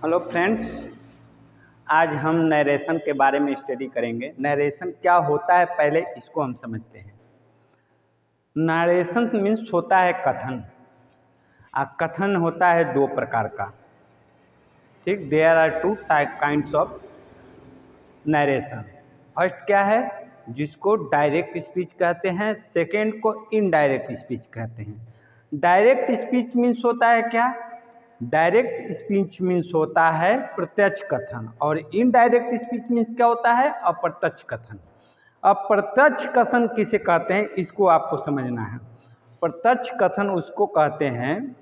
Hello friends, आज हम narration के बारे में स्टडी करेंगे। नरेशन क्या होता है पहले इसको हम समझते हैं। नरेशन मीन्स होता है कथन। कथन होता है दो प्रकार का। ठीक, there are two kinds of narration. First क्या है, जिसको डायरेक्ट स्पीच कहते हैं। सेकेंड को इनडायरेक्ट स्पीच कहते हैं। डायरेक्ट स्पीच मीन्स होता है क्या, डायरेक्ट स्पीच मीन्स होता है प्रत्यक्ष कथन, और इनडायरेक्ट स्पीच मीन्स क्या होता है, अप्रत्यक्ष कथन। अप्रत्यक्ष कथन किसे कहते हैं इसको आपको समझना है। प्रत्यक्ष कथन उसको कहते हैं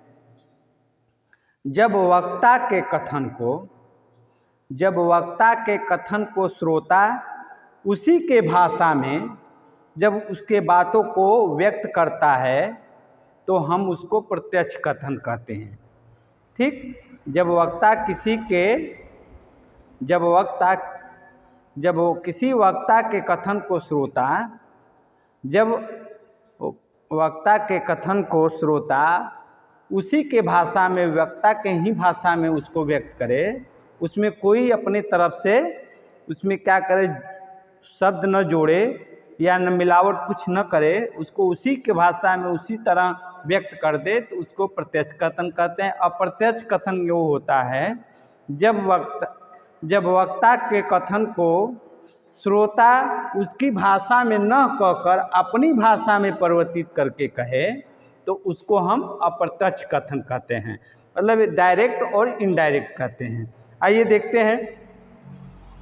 जब वक्ता के कथन को श्रोता उसी के भाषा में जब उसके बातों को व्यक्त करता है तो हम उसको प्रत्यक्ष कथन कहते हैं। ठीक, जब किसी वक्ता के कथन को श्रोता उसी के भाषा में, वक्ता के ही भाषा में उसको व्यक्त करे, उसमें कोई अपने तरफ से उसमें क्या करे, शब्द न जोड़े या न मिलावट कुछ न करे, उसको उसी के भाषा में उसी तरह व्यक्त कर दे, तो उसको प्रत्यक्ष कथन कहते हैं। अप्रत्यक्ष कथन वो होता है जब वक्ता के कथन को श्रोता उसकी भाषा में न कहकर अपनी भाषा में परिवर्तित करके कहे तो उसको हम अप्रत्यक्ष कथन कहते हैं। मतलब डायरेक्ट और इनडायरेक्ट कहते हैं। आइए देखते हैं,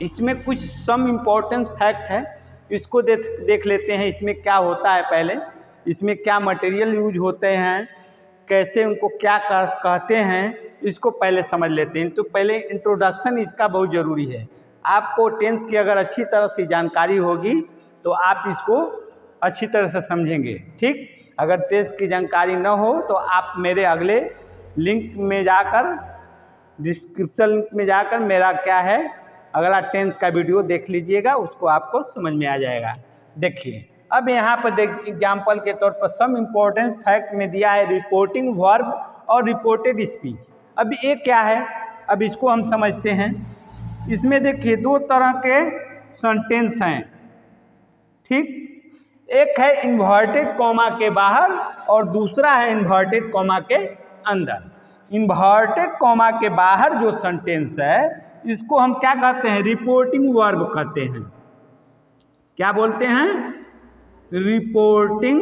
इसमें कुछ सम इम्पोर्टेंट फैक्ट है, इसको देख लेते हैं। इसमें क्या होता है, पहले इसमें क्या मटेरियल यूज होते हैं, कैसे उनको क्या कहते हैं, इसको पहले समझ लेते हैं। तो पहले इंट्रोडक्शन इसका बहुत ज़रूरी है। आपको टेंस की अगर अच्छी तरह से जानकारी होगी तो आप इसको अच्छी तरह से समझेंगे। ठीक, अगर टेंस की जानकारी न हो तो आप मेरे अगले लिंक में जाकर, डिस्क्रिप्शन लिंक में जाकर मेरा क्या है अगला टेंस का वीडियो देख लीजिएगा, उसको आपको समझ में आ जाएगा। देखिए, अब यहाँ पर एग्जाम्पल के तौर पर सम इम्पोर्टेंस फैक्ट में दिया है रिपोर्टिंग वर्ब और रिपोर्टेड स्पीच। अब ये क्या है, अब इसको हम समझते हैं। इसमें देखिए दो तरह के सेंटेंस हैं। ठीक, एक है इन्वर्टेड कॉमा के बाहर और दूसरा है इन्वर्टेड कॉमा के अंदर। इन्वर्टेड कॉमा के बाहर जो सेंटेंस है इसको हम क्या कहते हैं, रिपोर्टिंग वर्ब कहते हैं। क्या बोलते हैं, रिपोर्टिंग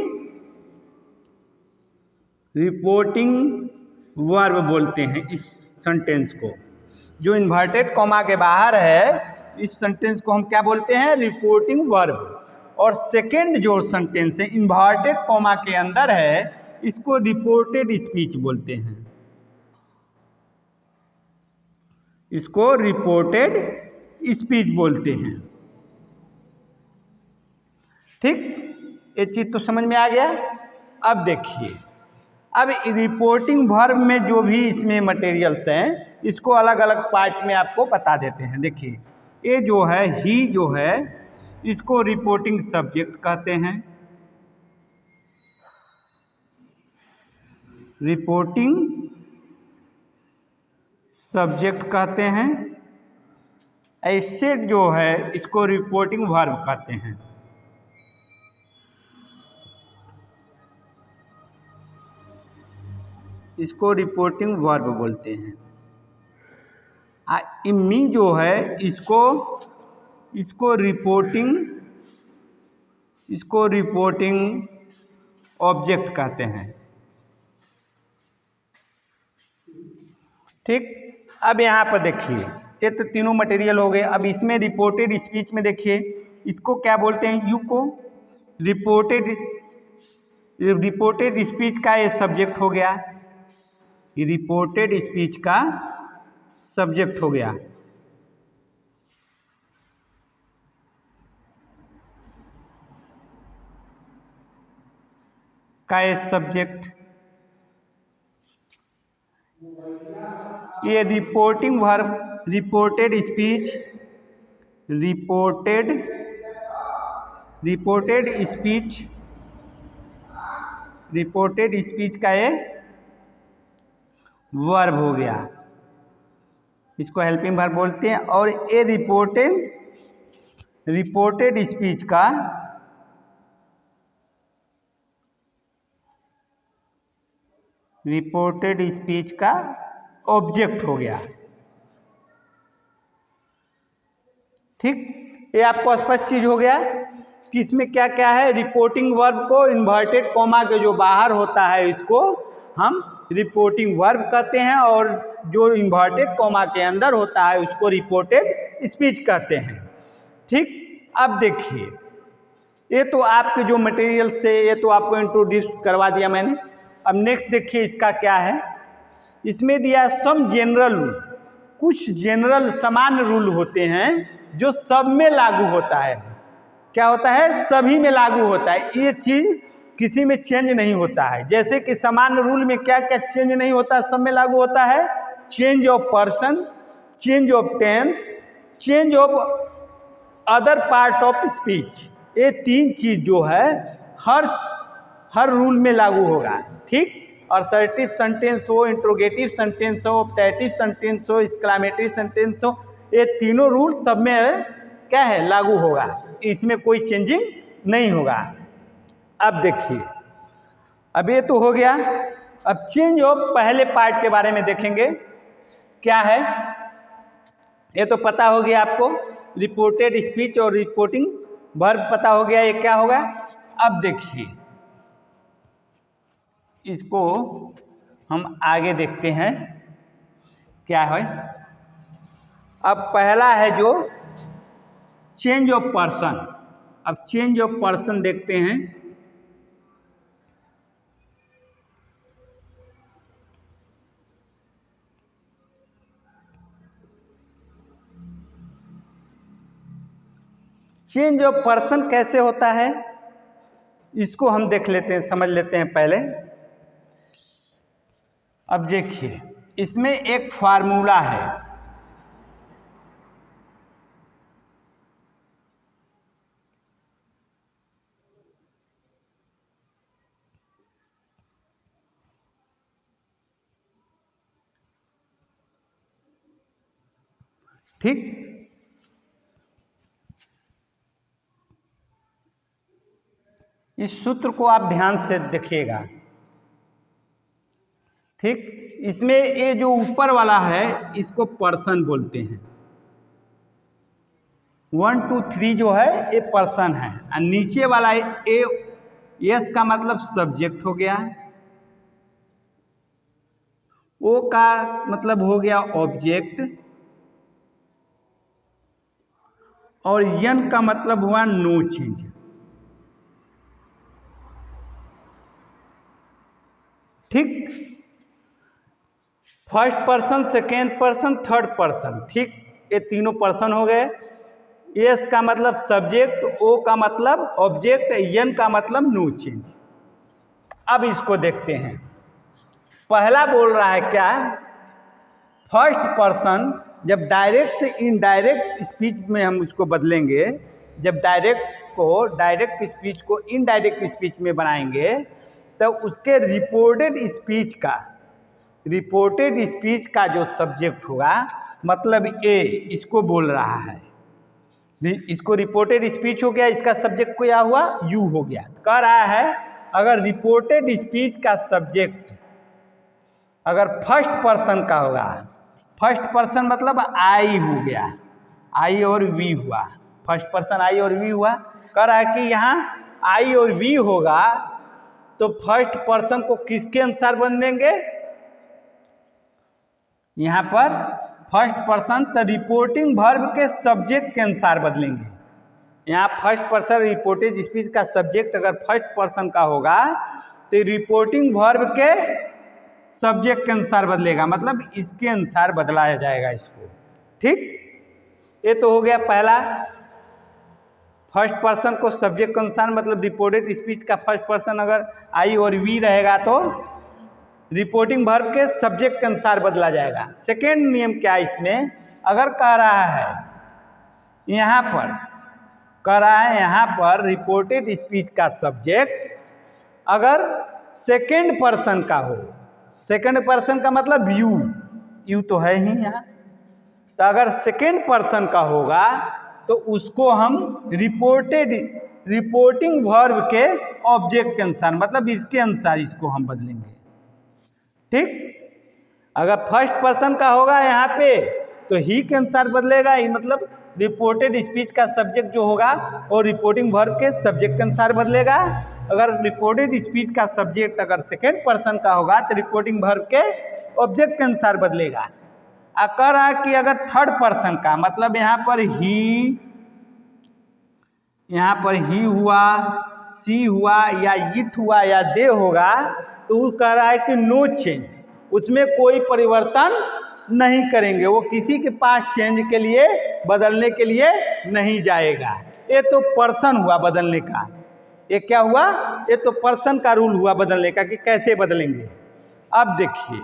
वर्ब बोलते हैं इस सेंटेंस को। जो इन्वर्टेड कॉमा के बाहर है इस सेंटेंस को हम क्या बोलते हैं, रिपोर्टिंग वर्ब। और सेकेंड जो सेंटेंस है इन्वर्टेड कॉमा के अंदर है इसको रिपोर्टेड स्पीच बोलते हैं। इसको रिपोर्टेड स्पीच बोलते हैं। ठीक, ये चीज तो समझ में आ गया। अब देखिए, अब रिपोर्टिंग वर्ब में जो भी इसमें मटेरियल्स हैं इसको अलग अलग पार्ट में आपको बता देते हैं। देखिए, ये जो है ही जो है इसको रिपोर्टिंग सब्जेक्ट कहते हैं। रिपोर्टिंग सब्जेक्ट कहते हैं। ऐसे जो है इसको रिपोर्टिंग वर्ब कहते हैं। इसको रिपोर्टिंग वर्ब बोलते हैं। इम्मी जो है इसको रिपोर्टिंग ऑब्जेक्ट कहते हैं। ठीक, अब यहाँ पर देखिए ये तो तीनों मटेरियल हो गए। अब इसमें रिपोर्टेड स्पीच में देखिए इसको क्या बोलते हैं, यू को रिपोर्टेड स्पीच का ये सब्जेक्ट हो गया, रिपोर्टेड स्पीच का सब्जेक्ट हो गया। का ये सब्जेक्ट, ये रिपोर्टिंग वर्ब, रिपोर्टेड स्पीच का ये वर्ब हो गया। इसको हेल्पिंग वर्ब बोलते हैं। और ये रिपोर्टेड स्पीच का ऑब्जेक्ट हो गया। ठीक, ये आपको स्पष्ट चीज हो गया कि इसमें क्या क्या है। रिपोर्टिंग वर्ब को इन्वर्टेड कॉमा के जो बाहर होता है इसको हम रिपोर्टिंग वर्ब कहते हैं, और जो इन्वर्टेड कॉमा के अंदर होता है उसको रिपोर्टेड स्पीच कहते हैं। ठीक, अब देखिए, ये तो आपके जो मटेरियल से ये तो आपको इंट्रोड्यूस करवा दिया मैंने। अब नेक्स्ट देखिए इसका क्या है। इसमें दिया सम जनरल रूल, कुछ जनरल सामान्य रूल होते हैं जो सब में लागू होता है। क्या होता है? सभी में लागू होता है। ये चीज किसी में चेंज नहीं होता है। जैसे कि सामान्य रूल में क्या क्या चेंज नहीं होता, सब में लागू होता है। Change of person, change of tense, change of other part of speech, ये तीन चीज जो है हर रूल में लागू होगा। ठीक, और असर्टिव सेंटेंस हो, इंट्रोगेटिव सेंटेंस हो, ऑप्टेटिव सेंटेंस हो, एक्सक्लेमेटरी सेंटेंस हो, ये तीनों रूल सब में क्या है? लागू होगा। इसमें कोई चेंजिंग नहीं होगा। अब देखिए, अब ये तो हो गया। अब चेंज ऑफ पहले पार्ट के बारे में देखेंगे क्या है। ये तो पता हो गया आपको, रिपोर्टेड स्पीच और रिपोर्टिंग वर्ब पता हो गया, ये क्या होगा। अब देखिए, इसको हम आगे देखते हैं क्या है। अब पहला है जो चेंज ऑफ पर्सन। अब चेंज ऑफ पर्सन देखते हैं। चेंज ऑफ पर्सन कैसे होता है इसको हम देख लेते हैं, समझ लेते हैं पहले। अब देखिए, इसमें एक फार्मूला है। ठीक, इस सूत्र को आप ध्यान से देखिएगा। ठीक, इसमें ये जो ऊपर वाला है इसको पर्सन बोलते हैं। 1 2 3 जो है ये पर्सन है, और नीचे वाला ए एस का मतलब सब्जेक्ट हो गया, ओ का मतलब हो गया ऑब्जेक्ट, और यन का मतलब हुआ नो चेंज। ठीक, first person, second person, third person. ठीक, ये तीनों पर्सन हो गए। एस का मतलब सब्जेक्ट, ओ का मतलब ऑब्जेक्ट, यन का मतलब नो चेंज। अब इसको देखते हैं। पहला बोल रहा है क्या, फर्स्ट पर्सन जब डायरेक्ट से इनडायरेक्ट स्पीच में हम उसको बदलेंगे, जब डायरेक्ट स्पीच को इनडायरेक्ट स्पीच में बनाएंगे, तो उसके रिपोर्टेड स्पीच का जो सब्जेक्ट होगा, मतलब ए, इसको बोल रहा है। इसको रिपोर्टेड स्पीच हो गया, इसका सब्जेक्ट क्या हुआ? यू हो गया। कह रहा है अगर रिपोर्टेड स्पीच का सब्जेक्ट अगर फर्स्ट पर्सन का होगा, फर्स्ट पर्सन मतलब आई हो गया, आई और वी हुआ, फर्स्ट पर्सन आई और वी हुआ। कह रहा है कि यहाँ आई और वी होगा तो फर्स्ट पर्सन को किसके अनुसार बदलेंगे? यहाँ पर फर्स्ट पर्सन तो रिपोर्टिंग वर्ब के सब्जेक्ट के अनुसार बदलेंगे। यहाँ फर्स्ट पर्सन रिपोर्टेड स्पीच का सब्जेक्ट अगर फर्स्ट पर्सन का होगा तो रिपोर्टिंग वर्ब के सब्जेक्ट के अनुसार बदलेगा, मतलब इसके अनुसार बदलाया जाएगा इसको। ठीक, ये तो हो गया पहला। फर्स्ट पर्सन को सब्जेक्ट के अनुसार, मतलब रिपोर्टेड स्पीच का फर्स्ट पर्सन अगर आई और वी रहेगा तो रिपोर्टिंग वर्ब के सब्जेक्ट के अनुसार बदला जाएगा। सेकेंड नियम क्या है इसमें, अगर कह रहा है यहाँ पर रिपोर्टेड स्पीच का सब्जेक्ट अगर सेकेंड पर्सन का हो, सेकेंड पर्सन का मतलब यू तो है ही यहाँ, तो अगर सेकेंड पर्सन का होगा तो उसको हम रिपोर्टिंग वर्ब के ऑब्जेक्ट के अनुसार, मतलब इसके अनुसार इसको हम बदलेंगे। ठीक, अगर फर्स्ट पर्सन का होगा यहाँ पे तो ही के अनुसार बदलेगा ही, मतलब रिपोर्टेड स्पीच का सब्जेक्ट जो होगा वो रिपोर्टिंग वर्ब के सब्जेक्ट के अनुसार बदलेगा। अगर रिपोर्टेड स्पीच का सब्जेक्ट अगर सेकेंड पर्सन का होगा तो रिपोर्टिंग वर्ब के ऑब्जेक्ट के अनुसार बदलेगा। कह रहा है कि अगर थर्ड पर्सन का, मतलब यहाँ पर ही हुआ, सी हुआ या इट हुआ या दे होगा तो वो कह रहा है कि नो चेंज, उसमें कोई परिवर्तन नहीं करेंगे, वो किसी के पास चेंज के लिए बदलने के लिए नहीं जाएगा। ये तो पर्सन हुआ बदलने का, ये क्या हुआ, ये तो पर्सन का रूल हुआ बदलने का कि कैसे बदलेंगे। अब देखिए,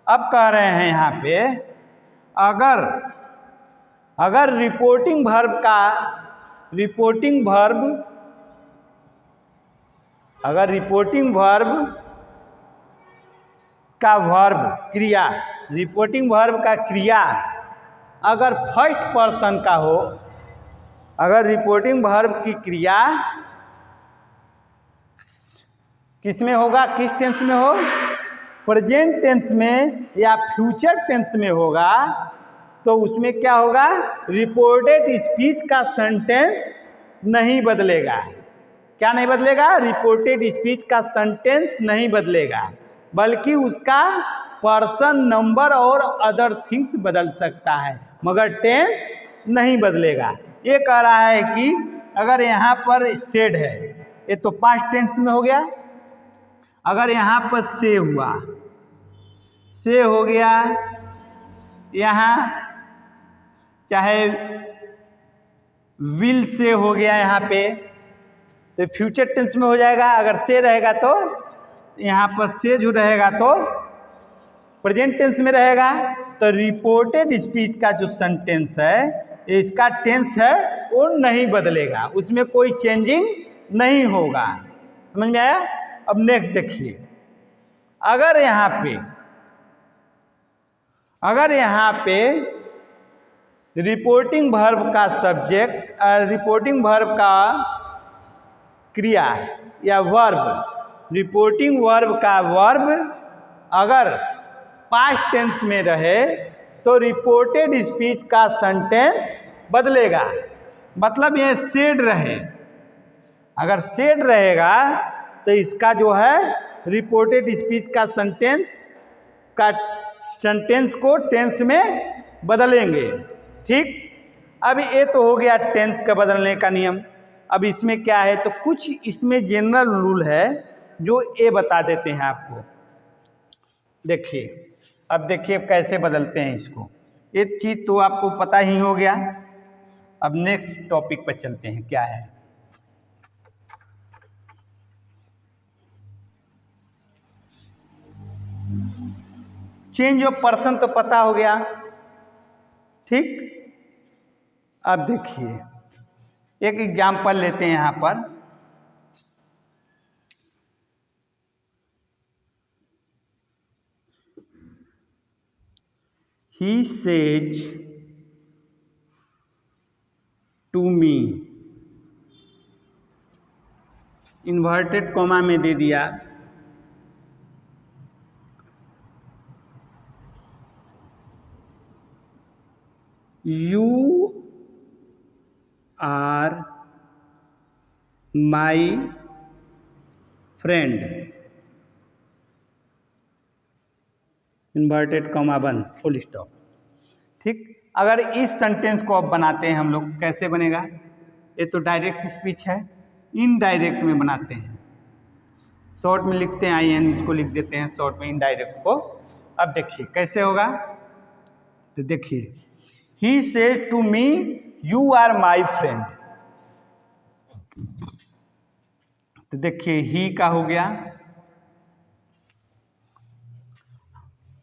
अब कह रहे हैं यहाँ पे अगर रिपोर्टिंग वर्ब का वर्ब क्रिया, रिपोर्टिंग वर्ब का क्रिया अगर फर्स्ट पर्सन का हो, अगर रिपोर्टिंग वर्ब की क्रिया किस में होगा, किस टेंस में हो, प्रेजेंट टेंस में या फ्यूचर टेंस में होगा तो उसमें क्या होगा, रिपोर्टेड स्पीच का सेंटेंस नहीं बदलेगा। क्या नहीं बदलेगा, रिपोर्टेड स्पीच का सेंटेंस नहीं बदलेगा, बल्कि उसका पर्सन, नंबर और अदर थिंग्स बदल सकता है, मगर टेंस नहीं बदलेगा। ये कह रहा है कि अगर यहाँ पर सेड है, ये तो पास्ट टेंस में हो गया, अगर यहाँ पर से हुआ, से हो गया, यहाँ चाहे विल से हो गया यहाँ पे, तो फ्यूचर टेंस में हो जाएगा। अगर से रहेगा तो यहाँ पर से जो रहेगा तो प्रेजेंट टेंस में रहेगा। तो रिपोर्टेड स्पीच का जो सेंटेंस है, इसका टेंस है वो नहीं बदलेगा, उसमें कोई चेंजिंग नहीं होगा। समझ में आया। अब नेक्स्ट देखिए, अगर यहाँ पे रिपोर्टिंग वर्ब का सब्जेक्ट, रिपोर्टिंग वर्ब का क्रिया या वर्ब, रिपोर्टिंग वर्ब का वर्ब अगर पास्ट टेंस में रहे तो रिपोर्टेड स्पीच का सेंटेंस बदलेगा। मतलब ये सेड रहे, अगर सेड रहेगा तो इसका जो है रिपोर्टेड स्पीच का सेंटेंस को टेंस में बदलेंगे। ठीक, अब ये तो हो गया टेंस का बदलने का नियम। अब इसमें क्या है, तो कुछ इसमें जनरल रूल है जो ये बता देते हैं आपको। देखिए, अब देखिए कैसे बदलते हैं इसको। एक चीज़ तो आपको पता ही हो गया। अब नेक्स्ट टॉपिक पर चलते हैं, क्या है। चेंज ऑफ पर्सन तो पता हो गया। ठीक, अब देखिए एक एग्जाम्पल लेते हैं यहाँ पर। He says to me, inverted comma में दे दिया, You are my friend, inverted comma बंद, फुल स्टॉप। ठीक, अगर इस सेंटेंस को अब बनाते हैं हम लोग, कैसे बनेगा। ये तो डायरेक्ट स्पीच है, इनडायरेक्ट में बनाते हैं। शॉर्ट में लिखते हैं IN, इसको लिख देते हैं शॉर्ट में, इनडायरेक्ट को। अब देखिए कैसे होगा, तो देखिए, He says to me, you are my friend। तो देखिए ही का हो गया।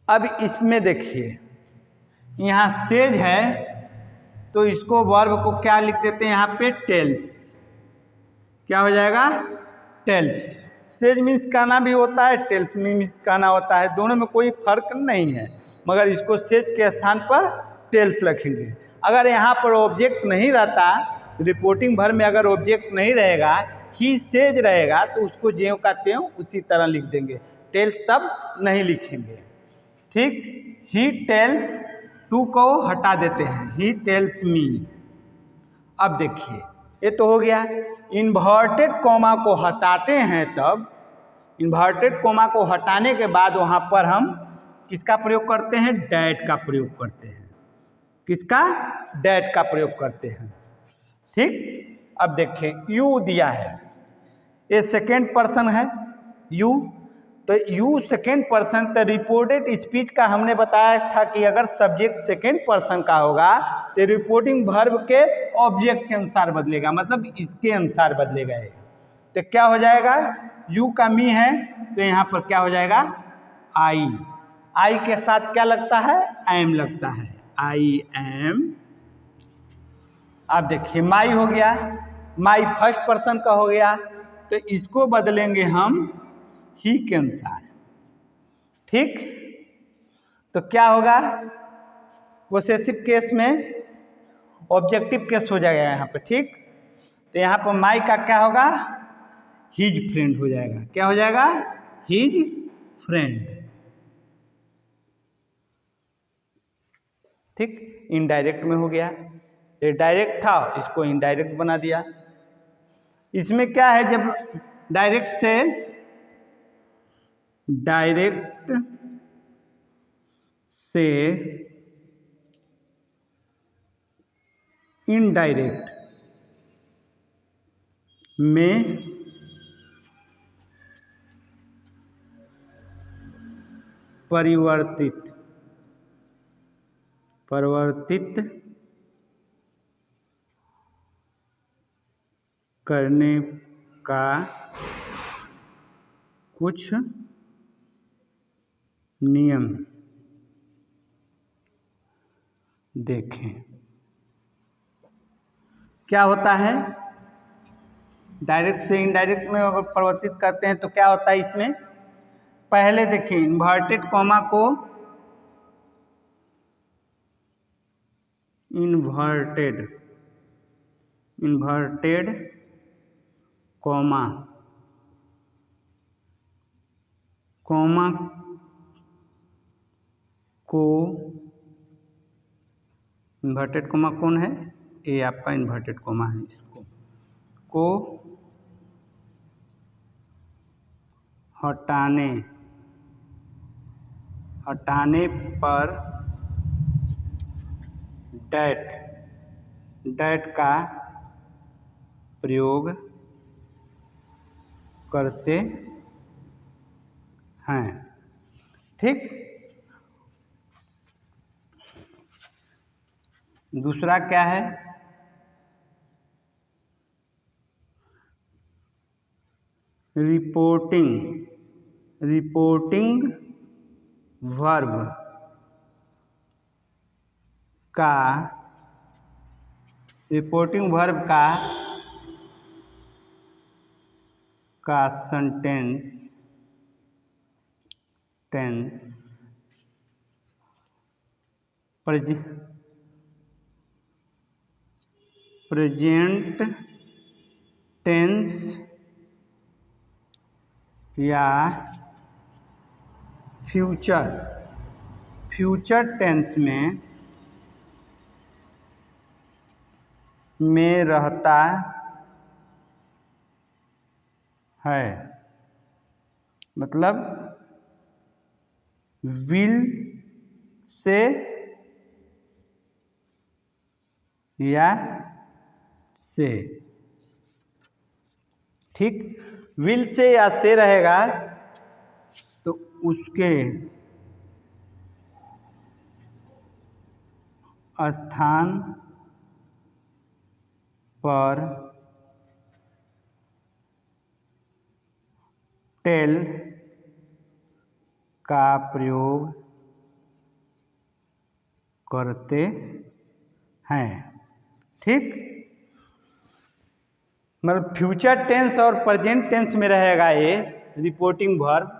अब इसमें देखिए यहाँ सेज है तो इसको वर्ब को क्या लिख देते हैं यहाँ पे, टेल्स। क्या हो जाएगा, टेल्स। सेज मीन्स कहना भी होता है, टेल्स मीन्स कहना होता है, दोनों में कोई फर्क नहीं है, मगर इसको सेज के स्थान पर टेल्स रखेंगे। अगर यहाँ पर ऑब्जेक्ट नहीं रहता, रिपोर्टिंग वर्ब में अगर ऑब्जेक्ट नहीं रहेगा, ही सेज रहेगा, तो उसको ज्यों का त्यों उसी तरह लिख देंगे, टेल्स तब नहीं लिखेंगे। ठीक, ही टेल्स, टू को हटा देते हैं, ही टेल्स मी। अब देखिए ये तो हो गया। इन्वर्टेड कॉमा को हटाते हैं, तब इन्वर्टेड कॉमा को हटाने के बाद वहाँ पर हम किसका प्रयोग करते हैं? डैट का प्रयोग करते हैं। किसका? डैट का प्रयोग करते हैं। ठीक, अब देखें यू दिया है, ये सेकेंड पर्सन है यू, तो यू सेकेंड पर्सन, तो रिपोर्टेड स्पीच का हमने बताया था कि अगर सब्जेक्ट सेकेंड पर्सन का होगा तो रिपोर्टिंग वर्ब के ऑब्जेक्ट के अनुसार बदलेगा, मतलब इसके अनुसार बदलेगा ये। तो क्या हो जाएगा? यू का मी है तो यहाँ पर क्या हो जाएगा? आई। आई के साथ क्या लगता है? एम लगता है, आई एम। अब देखिए माई हो गया, माई फर्स्ट पर्सन का हो गया, तो इसको बदलेंगे हम ही के अनुसार। ठीक, तो क्या होगा? पोसेसिव केस में ऑब्जेक्टिव केस हो जाएगा यहाँ पे। ठीक, तो यहाँ पर माई का क्या होगा? हिज फ्रेंड हो जाएगा। क्या हो जाएगा? His friend. ठीक, इनडायरेक्ट में हो गया, ये डायरेक्ट था इसको इनडायरेक्ट बना दिया। इसमें क्या है, जब डायरेक्ट से इनडायरेक्ट में परिवर्तित करने का कुछ नियम देखें। क्या होता है? डायरेक्ट से इनडायरेक्ट में अगर परिवर्तित करते हैं तो क्या होता है इसमें? पहले देखिए इन्वर्टेड कॉमा को इन्वर्टेड कॉमा को, इन्वर्टेड कॉमा कौन है? ये आपका इन्वर्टेड कॉमा है, इसको को हटाने पर डैट का प्रयोग करते हैं। ठीक, दूसरा क्या है? रिपोर्टिंग वर्ब का टेंस प्रेजेंट टेंस या फ्यूचर टेंस में रहता है, मतलब विल से या से। ठीक, विल से या से रहेगा तो उसके स्थान पर टेल का प्रयोग करते हैं। ठीक, मतलब फ्यूचर टेंस और प्रेजेंट टेंस में रहेगा ये रिपोर्टिंग वर्ब।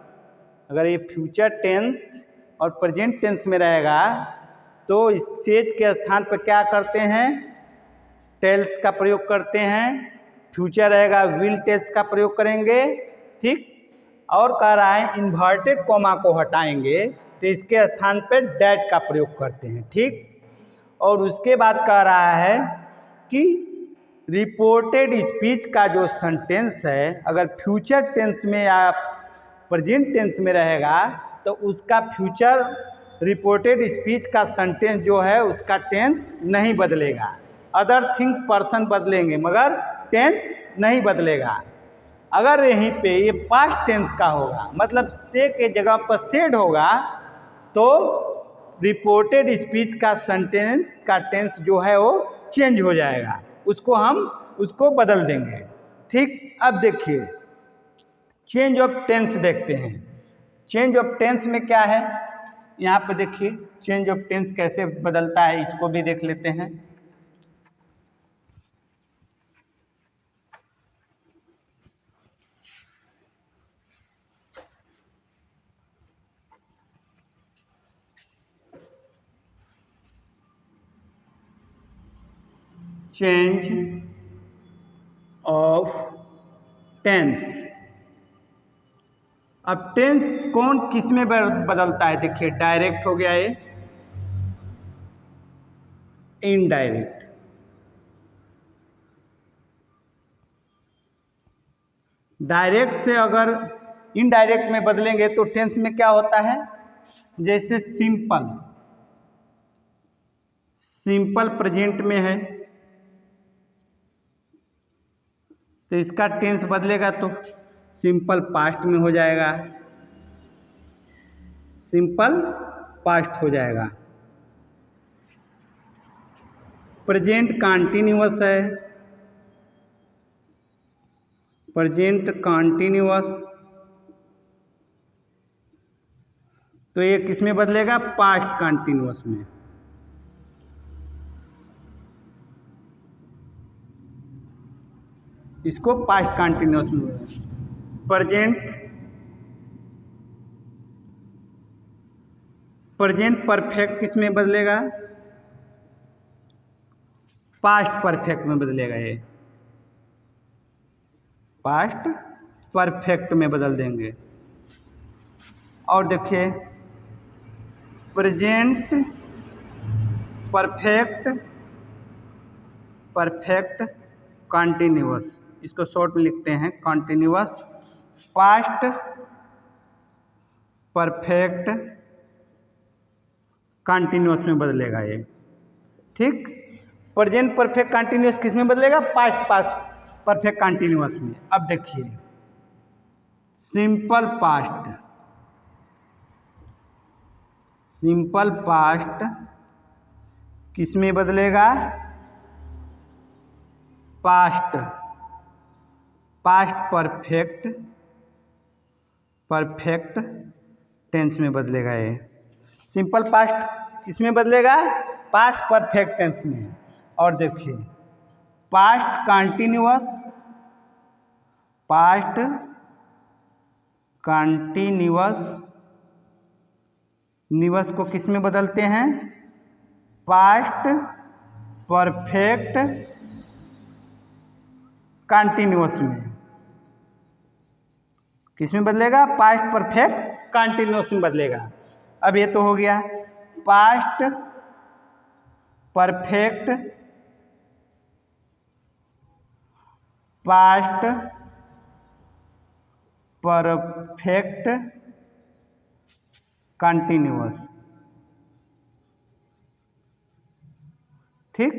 अगर ये फ्यूचर टेंस और प्रेजेंट टेंस में रहेगा तो सेज के स्थान पर क्या करते हैं, टेल्स का प्रयोग करते हैं। फ्यूचर रहेगा विल टेल्स का प्रयोग करेंगे। ठीक, और कह रहा है इन्वर्टेड कॉमा को हटाएंगे तो इसके स्थान पर डैट का प्रयोग करते हैं। ठीक, और उसके बाद कह रहा है कि रिपोर्टेड स्पीच का जो सेंटेंस है अगर फ्यूचर टेंस में या प्रेजेंट टेंस में रहेगा तो उसका फ्यूचर रिपोर्टेड स्पीच का सेंटेंस जो है उसका टेंस नहीं बदलेगा। अदर थिंग्स पर्सन बदलेंगे मगर टेंस नहीं बदलेगा। अगर यहीं पे ये पास्ट टेंस का होगा मतलब से के जगह पर सेड होगा तो रिपोर्टेड स्पीच का सेंटेंस का टेंस जो है वो चेंज हो जाएगा, उसको बदल देंगे। ठीक, अब देखिए चेंज ऑफ टेंस देखते हैं। चेंज ऑफ टेंस में क्या है, यहाँ पे देखिए चेंज ऑफ टेंस कैसे बदलता है इसको भी देख लेते हैं। Change of tense. अब टेंस कौन किस में बदलता है, देखिए डायरेक्ट हो गया ये, इनडायरेक्ट। डायरेक्ट से अगर इनडायरेक्ट में बदलेंगे तो टेंस में क्या होता है, जैसे सिंपल, सिंपल प्रेजेंट में है तो इसका टेंस बदलेगा तो सिंपल पास्ट में हो जाएगा, सिंपल पास्ट हो जाएगा। प्रेजेंट कंटीन्यूअस है, प्रेजेंट कंटीन्यूअस तो ये किस में बदलेगा, पास्ट कंटीन्यूअस में। इसको पास्ट कंटीन्यूअस में। प्रेजेंट परफेक्ट किस में बदलेगा, पास्ट परफेक्ट में बदलेगा, ये पास्ट परफेक्ट में बदल देंगे। और देखिए प्रेजेंट परफेक्ट, परफेक्ट कंटीन्यूअस, इसको शॉर्ट में लिखते हैं कंटीन्यूअस। पास्ट परफेक्ट कंटीन्यूअस में बदलेगा ये। ठीक, प्रेजेंट परफेक्ट कंटीन्यूअस किस में बदलेगा, पास्ट परफेक्ट कंटीन्यूअस में। अब देखिए सिंपल पास्ट, सिंपल पास्ट किस में बदलेगा, past, past perfect, perfect tense में बदलेगा ये। सिंपल पास्ट किस में बदलेगा, पास्ट परफेक्ट टेंस में। और देखिए पास्ट कंटीन्यूअस, पास्ट कंटीन्यूअस, न्यूअस को किस में बदलते हैं, पास्ट परफेक्ट कंटीन्यूअस में। किस में बदलेगा, पास्ट परफेक्ट कंटीन्यूअस में बदलेगा। अब ये तो हो गया past perfect, past perfect continuous. ठीक,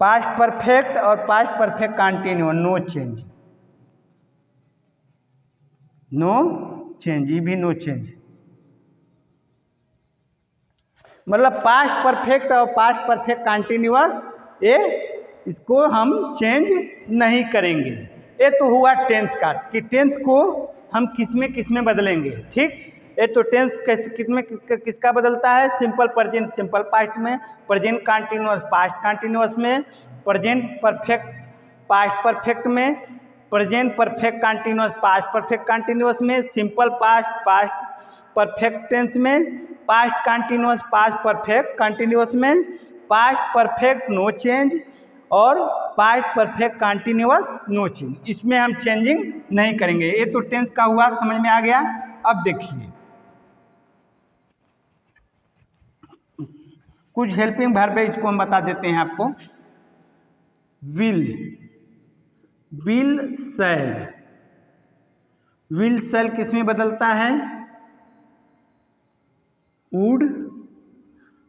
पास्ट परफेक्ट और past perfect continuous, no change, no change, ये भी नो चेंज। मतलब पास्ट परफेक्ट और पास्ट परफेक्ट कंटीन्यूअस ये इसको हम चेंज नहीं करेंगे। ये तो हुआ टेंस का कि टेंस को हम किस में बदलेंगे। ठीक, ये तो टेंस किसका बदलता है, सिंपल प्रेजेंट सिंपल पास्ट में, प्रेजेंट कंटीन्यूअस पास्ट कंटीन्यूअस में, प्रेजेंट परफेक्ट पास्ट परफेक्ट में, present perfect continuous past perfect continuous में, simple past past perfect tense में, past continuous, past perfect continuous में पास्ट परफेक्ट नो चेंज और past perfect continuous no change, इसमें हम changing नहीं करेंगे। ये तो टेंस का हुआ, समझ में आ गया। अब देखिए कुछ हेल्पिंग वर्ब है, इसको हम बता देते हैं आपको। विल, विल शैल, विल शैल किस में बदलता है? वुड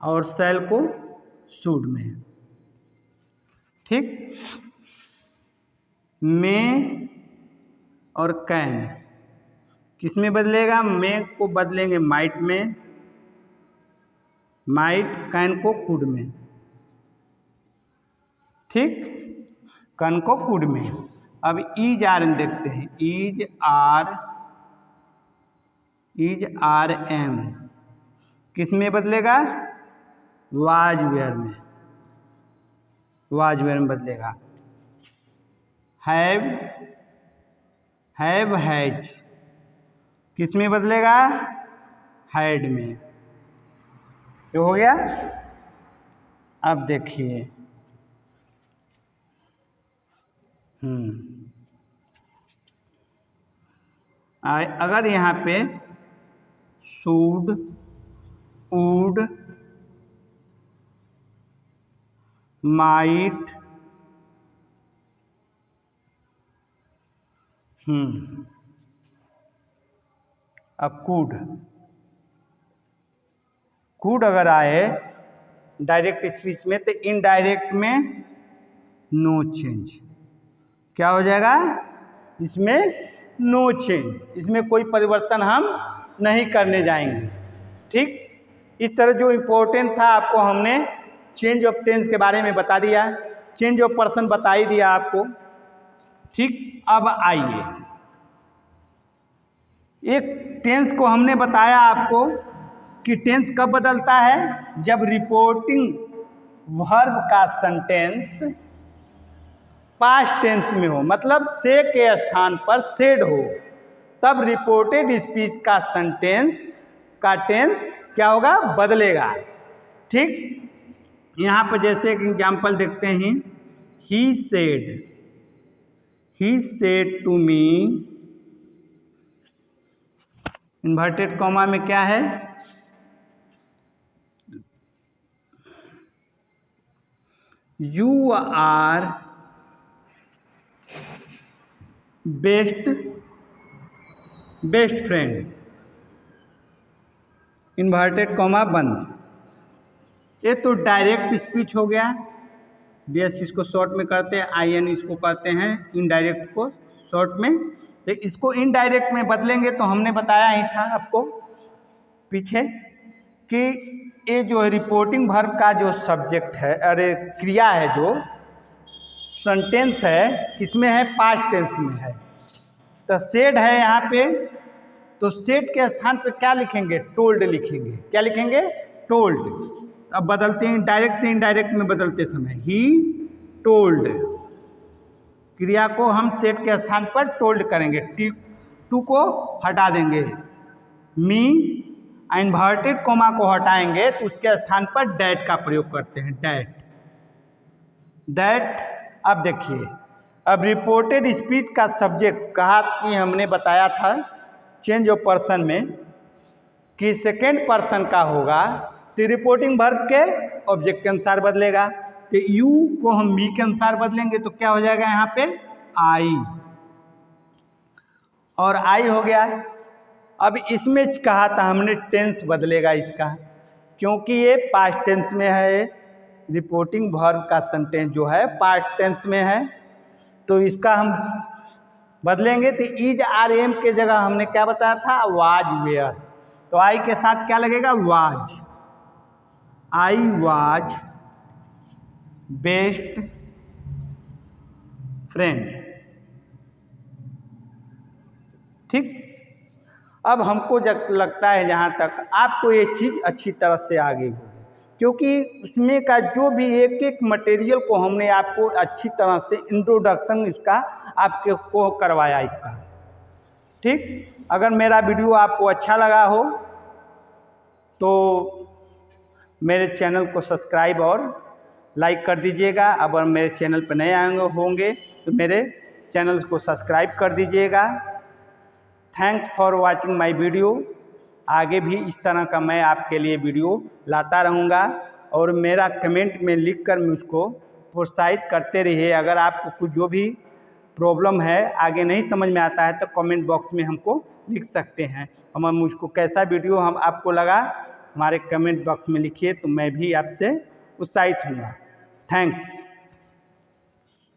और शैल को शुड में, ठीक। मे और कैन किस में बदलेगा? मे को बदलेंगे माइट में, माइट, कैन को कुड में, ठीक, कैन को कुड में। अब ईज आर देखते हैं, ईज आर एम किस में बदलेगा? वाज वेयर में, वाज वेयर में बदलेगा। हैव, हैव हैज किस में बदलेगा? हैड में। ये हो गया। अब देखिए अगर यहाँ पे शुड, वुड, माइट, अब कुड अगर आए डायरेक्ट स्पीच में तो इनडायरेक्ट में नो चेंज, क्या हो जाएगा? इसमें नो चेंज, इसमें कोई परिवर्तन हम नहीं करने जाएंगे, ठीक। इस तरह जो इम्पोर्टेंट था आपको हमने चेंज ऑफ टेंस के बारे में बता दिया, चेंज ऑफ पर्सन बता ही दिया आपको, ठीक। अब आइए एक टेंस को हमने बताया आपको कि टेंस कब बदलता है? जब रिपोर्टिंग वर्ब का सेंटेंस पास्ट टेंस में हो, मतलब से के स्थान पर सेड हो, तब रिपोर्टेड स्पीच का सेंटेंस का टेंस क्या होगा? बदलेगा, ठीक। यहाँ पर जैसे एक एग्जाम्पल देखते हैं, he said to me, inverted comma में क्या है? You are best friend, inverted comma बंद। ये तो डायरेक्ट स्पीच हो गया, बेस इसको शॉर्ट में करते हैं, IN इसको करते हैं इनडायरेक्ट को शॉर्ट में। तो इसको इनडायरेक्ट में बदलेंगे तो हमने बताया ही था आपको पीछे कि ये जो रिपोर्टिंग वर्ब का जो सब्जेक्ट है, अरे क्रिया है, जो सेंटेंस है, किसमें है? पास्ट टेंस में है। तो सेड है यहाँ पे, तो सेड के स्थान पे क्या लिखेंगे? टोल्ड लिखेंगे। क्या लिखेंगे? टोल्ड। अब बदलते हैं डायरेक्ट से इनडायरेक्ट में बदलते समय, ही टोल्ड, क्रिया को हम सेड के स्थान पर टोल्ड करेंगे, टू को हटा देंगे, मी इन्वर्टेड कोमा को हटाएंगे तो उसके स्थान पर डैट का प्रयोग करते हैं, दैट। अब देखिए, अब रिपोर्टेड स्पीच का सब्जेक्ट कहा कि हमने बताया था चेंज ऑफ पर्सन में कि सेकेंड पर्सन का होगा, तो रिपोर्टिंग वर्ब के ऑब्जेक्ट के अनुसार बदलेगा। तो यू को हम मी के अनुसार बदलेंगे तो क्या हो जाएगा? यहाँ पे आई, और आई हो गया। अब इसमें कहा था हमने टेंस बदलेगा इसका, क्योंकि ये पास्ट टेंस में है, रिपोर्टिंग वर्ब का सेंटेंस जो है पास्ट टेंस में है, तो इसका हम बदलेंगे। तो इज आर एम के जगह हमने क्या बताया था? Was were. तो आई के साथ क्या लगेगा? Was. I was best friend, ठीक। अब हमको लगता है जहाँ तक आपको ये चीज़ अच्छी तरह से आगे होगी, क्योंकि उसमें का जो भी एक एक मटेरियल को हमने आपको अच्छी तरह से इंट्रोडक्शन इसका आपके को करवाया इसका, ठीक। अगर मेरा वीडियो आपको अच्छा लगा हो तो मेरे चैनल को सब्सक्राइब और लाइक कर दीजिएगा। अगर मेरे चैनल पर नए आएंगे होंगे तो मेरे चैनल को सब्सक्राइब कर दीजिएगा। Thanks for watching my video. आगे भी इस तरह का मैं आपके लिए वीडियो लाता रहूँगा और मेरा कमेंट में लिखकर मुझको प्रोत्साहित करते रहिए। अगर आपको कुछ जो भी प्रॉब्लम है, आगे नहीं समझ में आता है, तो कमेंट बॉक्स में हमको लिख सकते हैं। हम मुझको कैसा वीडियो हम आपको लगा हमारे कमेंट बॉक्स में लिखिए, तो मैं भी आपसे उत्साहित हूँगा। थैंक्स।